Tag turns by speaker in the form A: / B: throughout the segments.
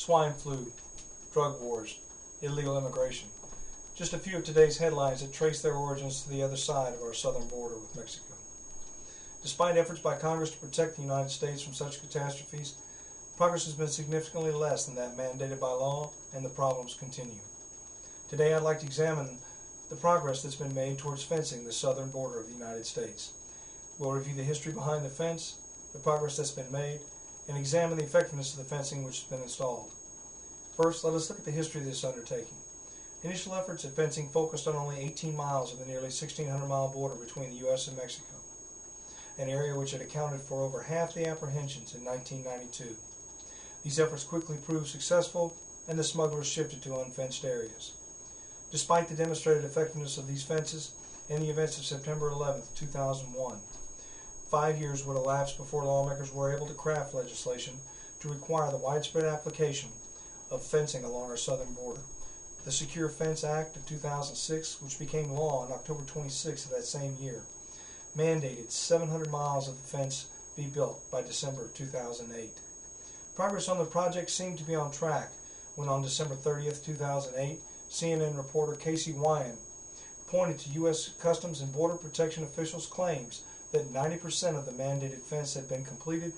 A: swine flu, drug wars, illegal immigration. Just a few of today's headlines that trace their origins to the other side of our southern border with Mexico. Despite efforts by Congress to protect the United States from such catastrophes, progress has been significantly less than that mandated by law, and the problems continue. Today I'd like to examine the progress that's been made towards fencing the southern border of the United States. We'll review the history behind the fence, the progress that's been made, and examine the effectiveness of the fencing which has been installed. First, let us look at the history of this undertaking. Initial efforts at fencing focused on only 18 miles of the nearly 1,600-mile border between the U.S. and Mexico, an area which had accounted for over half the apprehensions in 1992. These efforts quickly proved successful, and the smugglers shifted to unfenced areas. Despite the demonstrated effectiveness of these fences and the events of September 11, 2001, 5 years would elapse before lawmakers were able to craft legislation to require the widespread application of fencing along our southern border. The Secure Fence Act of 2006, which became law on October 26 of that same year, mandated 700 miles of the fence be built by December of 2008. Progress on the project seemed to be on track when on December 30, 2008, CNN reporter Casey Wyand pointed to U.S. Customs and Border Protection officials' claims that 90% of the mandated fence had been completed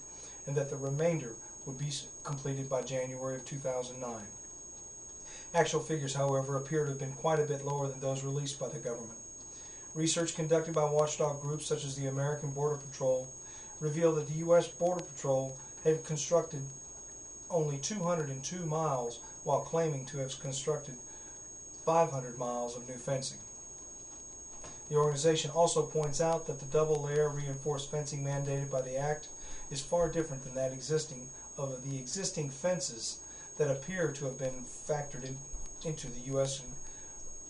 A: and that the remainder would be completed by January of 2009. Actual figures, however, appear to have been quite a bit lower than those released by the government. Research conducted by watchdog groups such as the American Border Patrol revealed that the U.S. Border Patrol had constructed only 202 miles while claiming to have constructed 500 miles of new fencing. The organization also points out that the double-layer reinforced fencing mandated by the Act is far different than that of the existing fences that appear to have been factored into the U.S.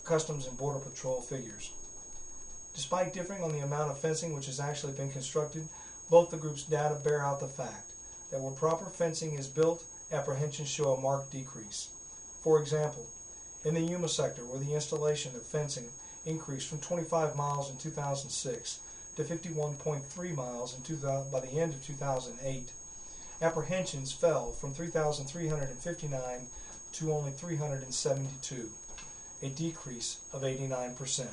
A: Customs and Border Patrol figures. Despite differing on the amount of fencing which has actually been constructed, both the groups' data bear out the fact that where proper fencing is built, apprehensions show a marked decrease. For example, in the Yuma sector, where the installation of fencing increased from 25 miles in 2006 to 51.3 miles by the end of 2008, apprehensions fell from 3,359 to only 372, a decrease of 89%.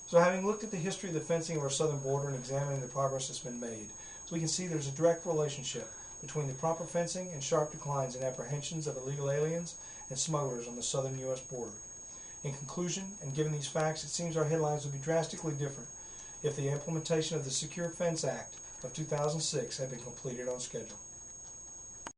A: So having looked at the history of the fencing of our southern border and examining the progress that's been made, we can see there's a direct relationship between the proper fencing and sharp declines in apprehensions of illegal aliens and smugglers on the southern U.S. border. In conclusion, and given these facts, it seems our headlines would be drastically different if the implementation of the Secure Fence Act of 2006 had been completed on schedule.